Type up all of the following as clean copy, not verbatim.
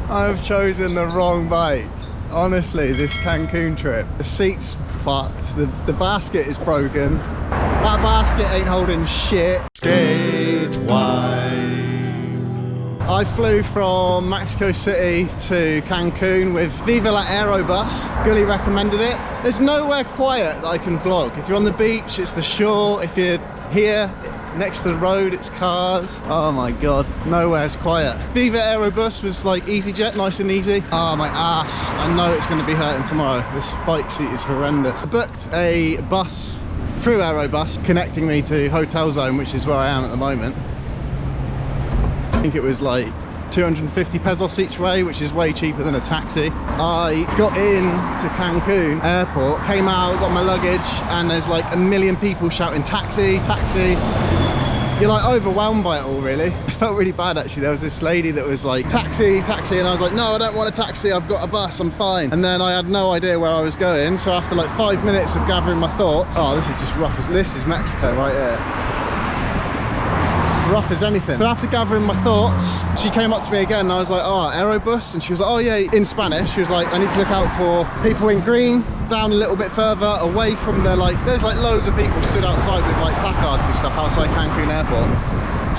I've chosen the wrong bike. Honestly, this Cancun trip, the seat's fucked, the basket is broken, that basket ain't holding shit. SkateWine. I flew from Mexico City to Cancun with Viva La Aerobus. Gully recommended it. There's nowhere quiet that I can vlog. If you're on the beach, it's the shore. If you're here next to the road, it's cars. Oh my god, nowhere's quiet. Viva Aerobus was like EasyJet, nice and easy. Oh my ass, I know it's going to be hurting tomorrow. This bike seat is horrendous. I booked a bus through Aerobus connecting me to Hotel Zone, which is where I am at the moment. I think it was like 250 pesos each way, which is way cheaper than a taxi. I got into Cancun airport, came out, got my luggage, and there's like a million people shouting taxi, taxi. You're like overwhelmed by it all, really. I felt really bad actually. There was this lady that was like, taxi, taxi, and I was like, no, I don't want a taxi, I've got a bus, I'm fine. And then I had no idea where I was going, so after like 5 minutes of gathering my thoughts, oh, this is just rough as, this is Mexico right here. Rough as anything. But after gathering my thoughts, she came up to me again and I was like, oh, Aerobus? And she was like, oh yeah, in Spanish. She was like, I need to look out for people in green, down a little bit further away from the like, there's like loads of people stood outside with like placards and stuff outside Cancun airport.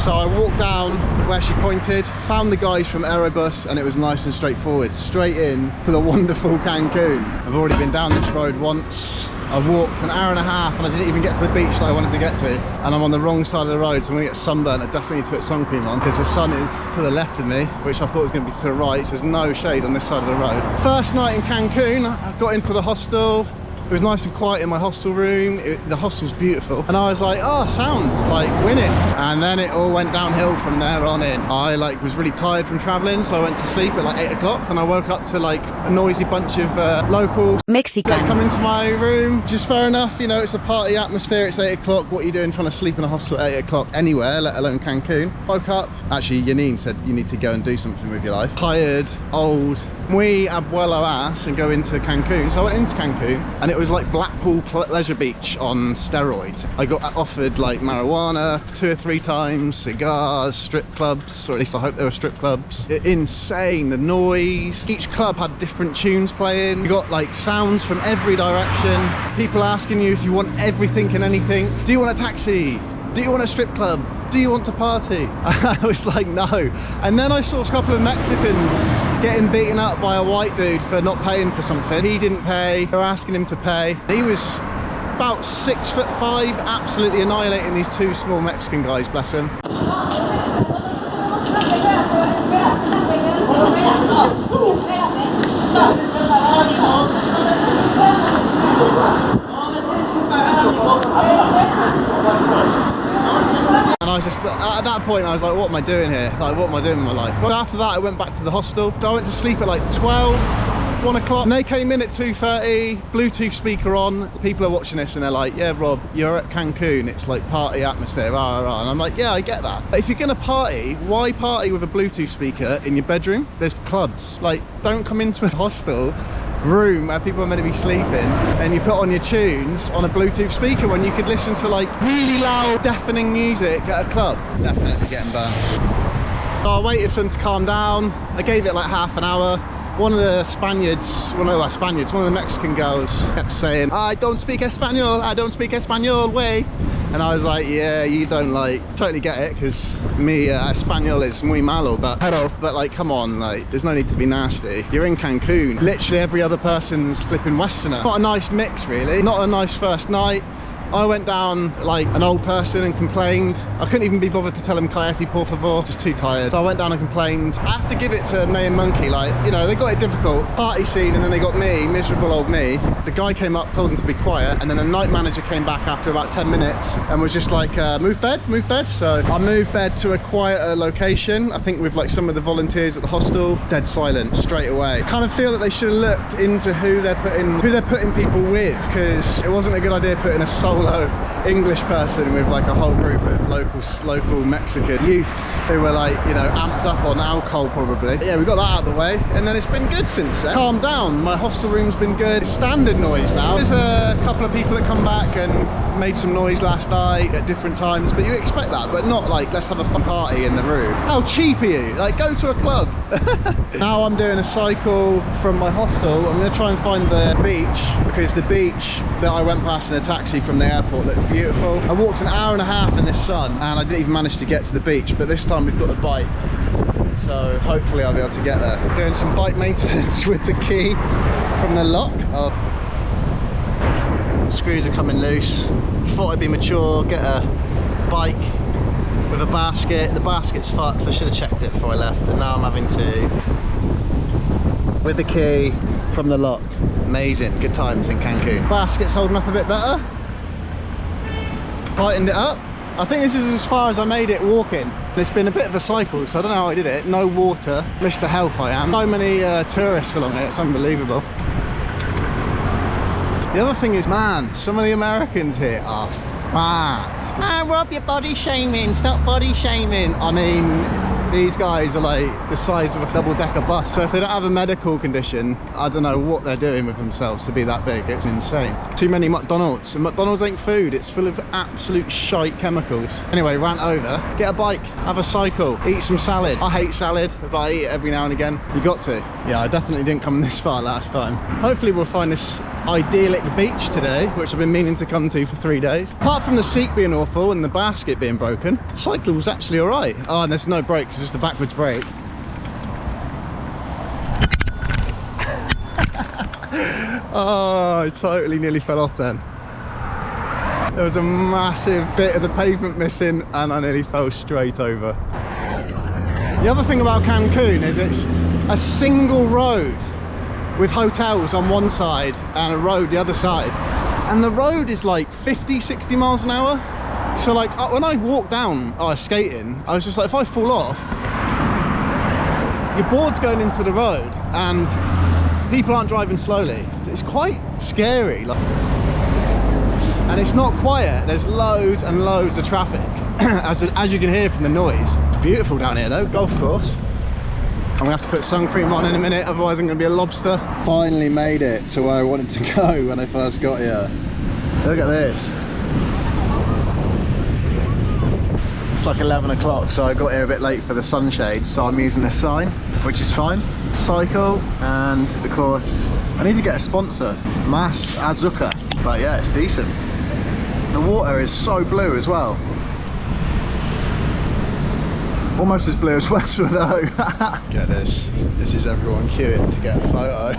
So I walked down where she pointed, found the guys from Aerobus, and it was nice and straightforward, straight in to the wonderful Cancun. I've already been down this road once. I walked an hour and a half and I didn't even get to the beach that I wanted to get to, and I'm on the wrong side of the road, so I'm gonna get sunburnt. I definitely need to put sun cream on because the sun is to the left of me, which I thought was gonna be to the right, so there's no shade on this side of the road. First night in Cancun, I got into the hostel. It was nice and quiet in my hostel room. The hostel's beautiful. And I was like, oh, sound, like winning. And then it all went downhill from there on in. I like was really tired from traveling, so I went to sleep at like 8 o'clock and I woke up to like a noisy bunch of locals Mexican come into my room. Just fair enough, you know, it's a party atmosphere, it's 8 o'clock. What are you doing trying to sleep in a hostel at 8 o'clock anywhere, let alone Cancun? Woke up, actually Janine said you need to go and do something with your life. Tired, old, muy abuelo ass, and go into Cancun. So I went into Cancun and it was like Blackpool Leisure Beach on steroids. I got offered like marijuana 2 or 3 times, cigars, strip clubs, or at least I hope they were strip clubs. Insane, the noise. Each club had different tunes playing. You got like sounds from every direction. People asking you if you want everything and anything. Do you want a taxi? Do you want a strip club? Do you want to party? I was like, no. And then I saw a couple of Mexicans getting beaten up by a white dude for not paying for something. He didn't pay, they were asking him to pay. He was about 6'5", absolutely annihilating these 2 small Mexican guys, bless him. And I was just, at that point I was like, what am I doing here? Like, what am I doing with my life? Well, after that I went back to the hostel. So I went to sleep at like 12, 1 o'clock. And they came in at 2:30, Bluetooth speaker on. People are watching this and they're like, yeah Rob, you're at Cancun, it's like party atmosphere, rah, rah. And I'm like, yeah, I get that. But if you're gonna party, why party with a Bluetooth speaker in your bedroom? There's clubs. Like, don't come into a hostel room where people are meant to be sleeping and you put on your tunes on a Bluetooth speaker when you could listen to like really loud deafening music at a club. Definitely getting burned. So I waited for them to calm down. I gave it like half an hour. One of the Spaniards, one of the Mexican girls kept saying, I don't speak Espanol, I don't speak Espanol, way. And I was like, yeah, you don't like, totally get it, because me, Espanol is muy malo, but like, come on, like, there's no need to be nasty. You're in Cancun. Literally every other person's flipping Westerner. Not a nice mix, really. Not a nice first night. I went down like an old person and complained. I couldn't even be bothered to tell him cállate por favor, just too tired. So I went down and complained. I have to give it to May and Monkey, like, you know, they got it difficult. Party scene, and then they got me, miserable old me. The guy came up, told him to be quiet, and then the night manager came back after about 10 minutes and was just like, move bed. So I moved bed to a quieter location, I think with like some of the volunteers at the hostel. Dead silent straight away. Kind of feel that they should have looked into who they're putting people with, because it wasn't a good idea putting a solo English person with like a whole group of local Mexican youths who were like, you know, amped up on alcohol probably. But yeah, we got that out of the way, and then it's been good since then. Calmed down. My hostel room's been good. It's standard noise now. There's a couple of people that come back and made some noise last night at different times, but you expect that, but not like let's have a fun party in the room. How cheap are you? Like, go to a club. Now I'm doing a cycle from my hostel. I'm going to try and find the beach, because the beach that I went past in a taxi from the airport looked beautiful. I walked an hour and a half in this sun and I didn't even manage to get to the beach, but this time we've got a bike, so hopefully I'll be able to get there. Doing some bike maintenance with the key from the lock. Oh, the screws are coming loose. Thought I'd be mature, get a bike with a basket. The basket's fucked. I should have checked it before I left, and now I'm having to, with the key from the lock. Amazing, good times in Cancun. Basket's holding up a bit better. Tightened it up. I think this is as far as I made it walking. It's been a bit of a cycle, so I don't know how I did it. No water, Mr. Health I am. So many tourists along it, it's unbelievable. The other thing is, man, some of the Americans here are fat. Ah, Rob, you're body shaming, stop body shaming. I mean, these guys are like the size of a double-decker bus, so if they don't have a medical condition, I don't know what they're doing with themselves to be that big. It's insane. Too many McDonald's, and McDonald's ain't food, it's full of absolute shite chemicals. Anyway, rant over. Get a bike, have a cycle, eat some salad. I hate salad, but I eat it every now and again. You got to. Yeah, I definitely didn't come this far last time. Hopefully we'll find this idyllic beach today, which I've been meaning to come to for 3 days. Apart from the seat being awful and the basket being broken, the cycle was actually all right. Oh, and there's no brakes, it's just a backwards brake. Oh, I totally nearly fell off then. There was a massive bit of the pavement missing and I nearly fell straight over. The other thing about Cancun is it's a single road with hotels on one side and a road the other side, and the road is like 50-60 miles an hour. So like when I walked down skating, I was just like, if I fall off, your board's going into the road and people aren't driving slowly. It's quite scary, like, and it's not quiet. There's loads and loads of traffic as you can hear from the noise. It's beautiful down here though, golf course. I'm gonna have to put sun cream on in a minute, otherwise I'm gonna be a lobster. Finally made it to where I wanted to go when I first got here. Look at this. It's like 11 o'clock, so I got here a bit late for the sunshade, so I'm using this sign, which is fine. Cycle, and of course, I need to get a sponsor, Mas Azuka, but yeah, it's decent. The water is so blue as well. Almost as blue as Westwood O. Get this. This is everyone queuing to get a photo.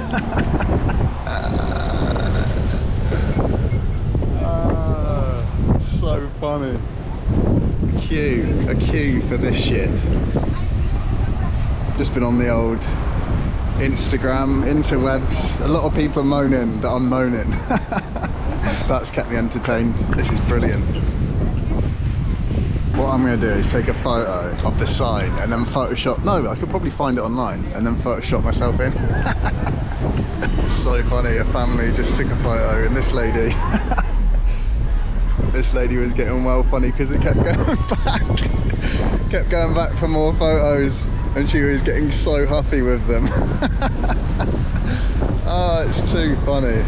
So funny. A queue for this shit. Just been on the old Instagram, interwebs. A lot of people are moaning that I'm moaning. That's kept me entertained. This is brilliant. What I'm going to do is take a photo of the sign and then Photoshop. No, I could probably find it online and then Photoshop myself in. So funny, a family just took a photo and this lady this lady was getting well funny because it kept going back for more photos and she was getting so huffy with them. Oh, it's too funny,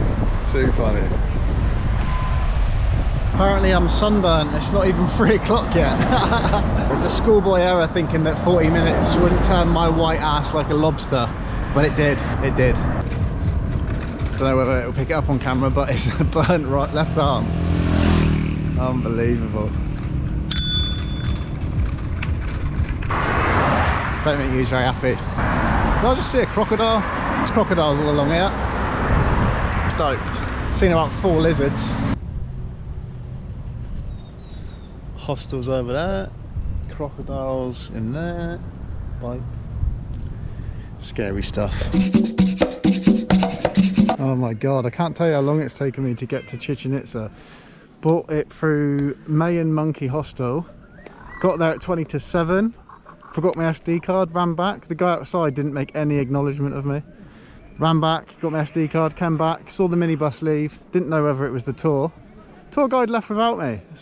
too funny. Apparently I'm sunburnt, it's not even 3 o'clock yet. There's a schoolboy error thinking that 40 minutes wouldn't turn my white ass like a lobster, but it did, it did. Don't know whether it'll pick it up on camera, but it's a burnt right left arm. Unbelievable. Don't make you very happy. Did I just see a crocodile? There's crocodiles all along here. Stoked. Seen about 4 lizards. Hostels over there, crocodiles in there, bike, scary stuff. Oh my god, I can't tell you how long it's taken me to get to Chichen Itza. Bought it through Mayan Monkey Hostel, got there at 20 to 7, forgot my SD card, ran back. The guy outside didn't make any acknowledgement of me. Ran back, got my SD card, came back, saw the minibus leave, didn't know whether it was the tour. Tour guide left without me.